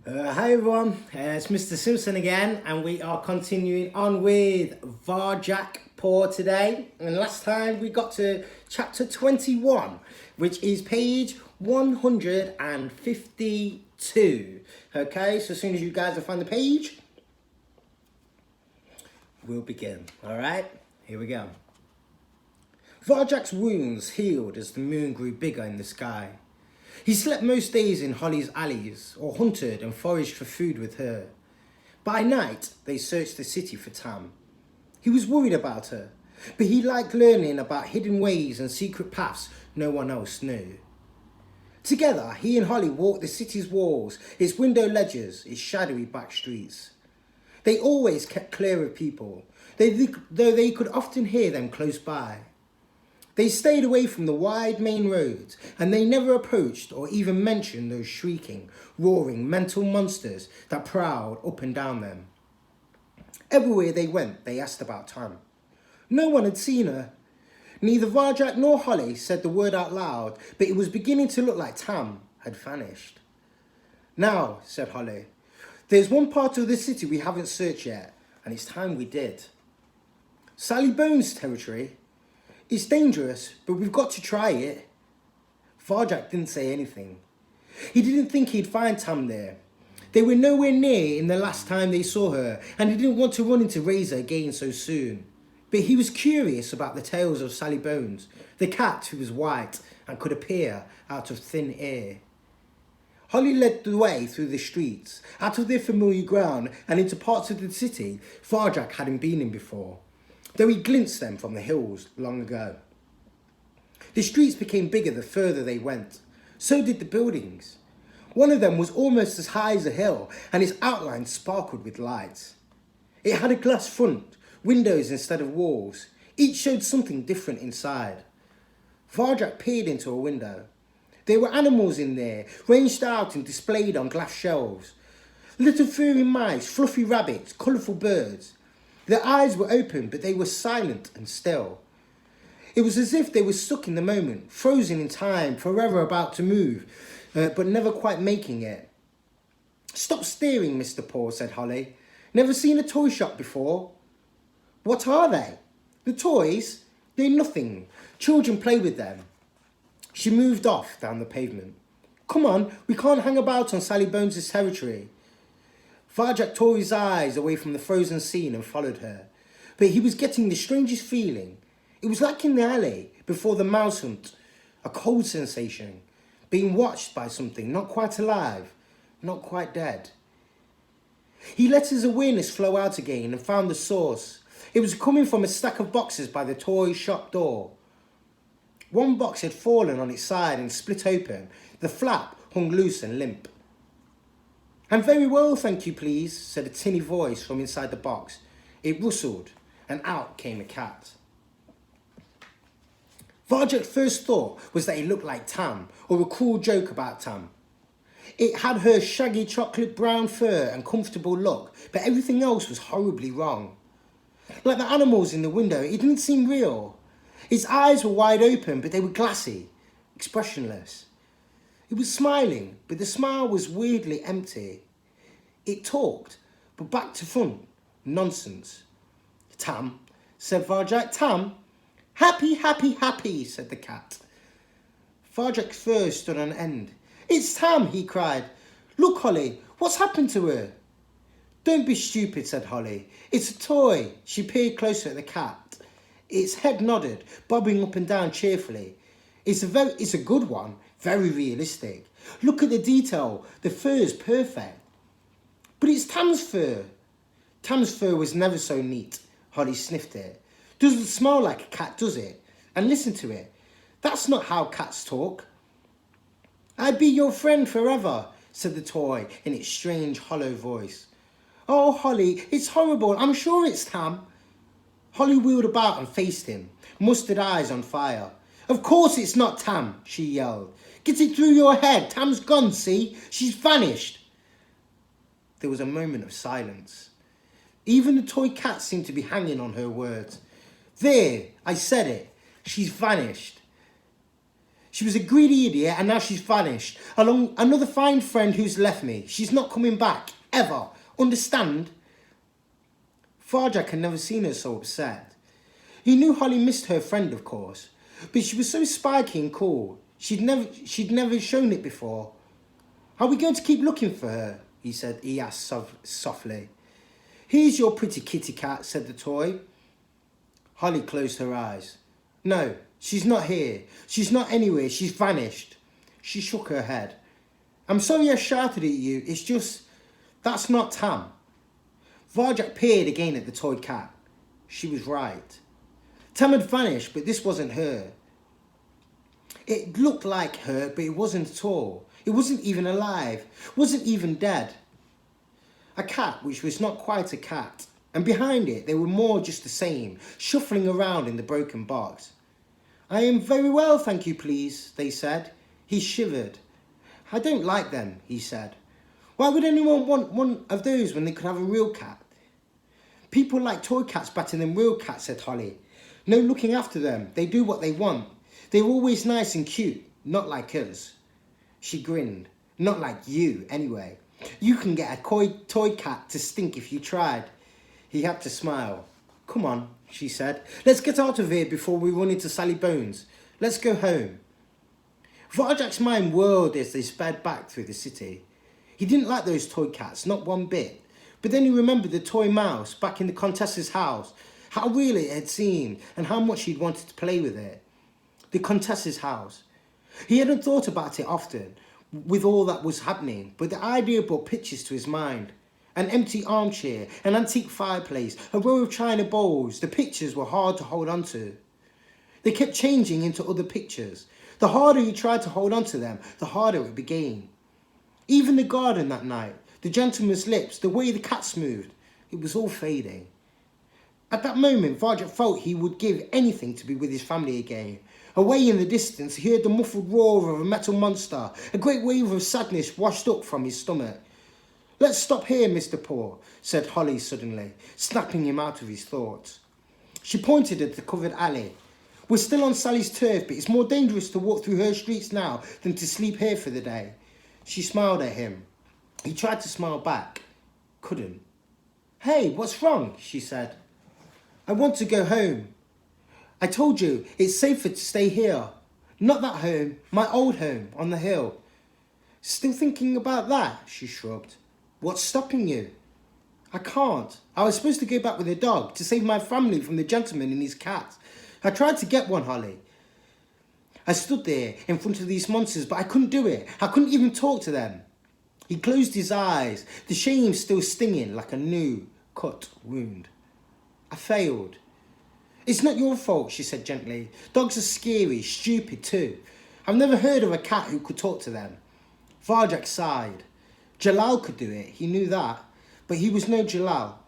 Hi everyone, it's Mr. Simpson again, and we are continuing on with Varjak Poor today. And last time we got to chapter 21, which is page 152. Okay, so as soon as you guys have found the page, we'll begin. Alright, here we go. Varjak's wounds healed as the moon grew bigger in the sky. He slept most days in Holly's alleys, or hunted and foraged for food with her. By night, they searched the city for Tam. He was worried about her, but he liked learning about hidden ways and secret paths no one else knew. Together, he and Holly walked the city's walls, its window ledges, its shadowy back streets. They always kept clear of people, though they could often hear them close by. They stayed away from the wide main roads, and they never approached or even mentioned those shrieking, roaring mental monsters that prowled up and down them. Everywhere they went, they asked about Tam. No one had seen her. Neither Varjak nor Holly said the word out loud, but it was beginning to look like Tam had vanished. Now, said Holly, there's one part of the city we haven't searched yet, and it's time we did. Sally Bones' territory. It's dangerous, but we've got to try it. Varjak didn't say anything. He didn't think he'd find Tam there. They were nowhere near in the last time they saw her, and he didn't want to run into Razor again so soon. But he was curious about the tales of Sally Bones, the cat who was white and could appear out of thin air. Holly led the way through the streets, out of their familiar ground and into parts of the city Varjak hadn't been in before, though he glimpsed them from the hills long ago. The streets became bigger the further they went. So did the buildings. One of them was almost as high as a hill, and its outline sparkled with lights. It had a glass front, windows instead of walls. Each showed something different inside. Varjak peered into a window. There were animals in there, ranged out and displayed on glass shelves. Little furry mice, fluffy rabbits, colourful birds. Their eyes were open, but they were silent and still. It was as if they were stuck in the moment, frozen in time, forever about to move, but never quite making it. Stop staring, Mr. Poor, said Holly. Never seen a toy shop before? What are they? The toys? They're nothing. Children play with them. She moved off down the pavement. Come on, we can't hang about on Sally Bones' territory. Varjak tore his eyes away from the frozen scene and followed her. But he was getting the strangest feeling. It was like in the alley before the mouse hunt, a cold sensation, being watched by something not quite alive, not quite dead. He let his awareness flow out again and found the source. It was coming from a stack of boxes by the toy shop door. One box had fallen on its side and split open. The flap hung loose and limp. I'm very well, thank you, please, said a tinny voice from inside the box. It rustled, and out came a cat. Varjak's first thought was that it looked like Tam, or a cruel joke about Tam. It had her shaggy chocolate brown fur and comfortable look, but everything else was horribly wrong. Like the animals in the window, it didn't seem real. Its eyes were wide open, but they were glassy, expressionless. It was smiling, but the smile was weirdly empty. It talked, but back to front, nonsense. Tam, said Varjak. Tam? Happy, happy, happy, said the cat. Varjak's fur stood on end. It's Tam, he cried. Look, Holly, what's happened to her? Don't be stupid, said Holly. It's a toy. She peered closer at the cat. Its head nodded, bobbing up and down cheerfully. It's a good one, very realistic. Look at the detail. The fur's perfect. But it's Tam's fur. Tam's fur was never so neat. Holly sniffed it. Doesn't smell like a cat, does it? And listen to it. That's not how cats talk. I'd be your friend forever, said the toy in its strange, hollow voice. Oh, Holly, it's horrible. I'm sure it's Tam. Holly wheeled about and faced him, mustard eyes on fire. Of course it's not Tam, she yelled. Get it through your head. Tam's gone, see? She's vanished. There was a moment of silence. Even the toy cat seemed to be hanging on her words. There, I said it. She's vanished. She was a greedy idiot and now she's vanished. Along another fine friend who's left me. She's not coming back, ever. Understand? Farjak had never seen her so upset. He knew Holly missed her friend, of course, but she was so spiky and cool. She'd never shown it before. Are we going to keep looking for her? He asked softly. Here's your pretty kitty cat, said the toy. Holly closed her eyes. No, she's not here. She's not anywhere. She's vanished. She shook her head. I'm sorry I shouted at you. It's just, that's not Tam. Farjak peered again at the toy cat. She was right. Tam had vanished, but this wasn't her. It looked like her, but it wasn't at all. It wasn't even alive. Wasn't even dead. A cat which was not quite a cat. And behind it, they were more just the same, shuffling around in the broken box. I am very well, thank you, please, they said. He shivered. I don't like them, he said. Why would anyone want one of those when they could have a real cat? People like toy cats better than real cats, said Holly. No looking after them. They do what they want. They're always nice and cute, not like us. She grinned. Not like you, anyway. You can get a toy cat to stink if you tried. He had to smile. Come on, she said. Let's get out of here before we run into Sally Bones. Let's go home. Farjak's mind whirled as they sped back through the city. He didn't like those toy cats, not one bit. But then he remembered the toy mouse back in the Contessa's house, how real it had seemed and how much he'd wanted to play with it. The Contessa's house. He hadn't thought about it often with all that was happening, but the idea brought pictures to his mind. An empty armchair, an antique fireplace, a row of china bowls. The pictures were hard to hold on to. They kept changing into other pictures. The harder he tried to hold on to them, the harder it became. Even the garden that night, the gentleman's lips, the way the cats moved, it was all fading. At that moment, Farjak felt he would give anything to be with his family again. Away in the distance, he heard the muffled roar of a metal monster. A great wave of sadness washed up from his stomach. Let's stop here, Mr. Poor, said Holly suddenly, snapping him out of his thoughts. She pointed at the covered alley. We're still on Sally's turf, but it's more dangerous to walk through her streets now than to sleep here for the day. She smiled at him. He tried to smile back. Couldn't. Hey, what's wrong? She said. I want to go home. I told you, it's safer to stay here. Not that home, my old home on the hill. Still thinking about that? She shrugged. What's stopping you? I can't. I was supposed to go back with a dog to save my family from the gentleman and his cat. I tried to get one, Holly. I stood there in front of these monsters, but I couldn't do it. I couldn't even talk to them. He closed his eyes, the shame still stinging like a new cut wound. I failed. It's not your fault, she said gently. Dogs are scary, stupid too. I've never heard of a cat who could talk to them. Farjak sighed. Jalal could do it, he knew that. But he was no Jalal.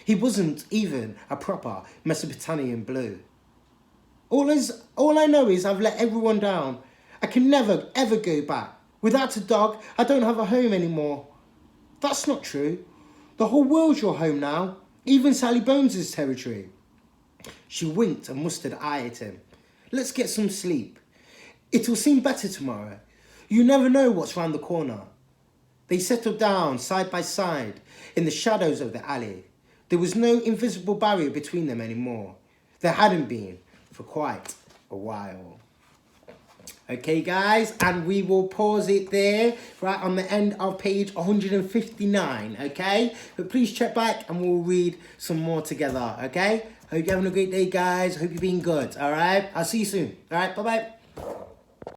He wasn't even a proper Mesopotamian blue. All I know is I've let everyone down. I can never, ever go back. Without a dog, I don't have a home anymore. That's not true. The whole world's your home now. Even Sally Bones' territory. She winked a mustard eye at him. Let's get some sleep. It'll seem better tomorrow. You never know what's round the corner. They settled down side by side in the shadows of the alley. There was no invisible barrier between them anymore. There hadn't been for quite a while. Okay, guys, and we will pause it there, right on the end of page 159, okay? But please check back and we'll read some more together, okay? Hope you're having a great day, guys. Hope you're being good, all right? I'll see you soon, all right? Bye-bye.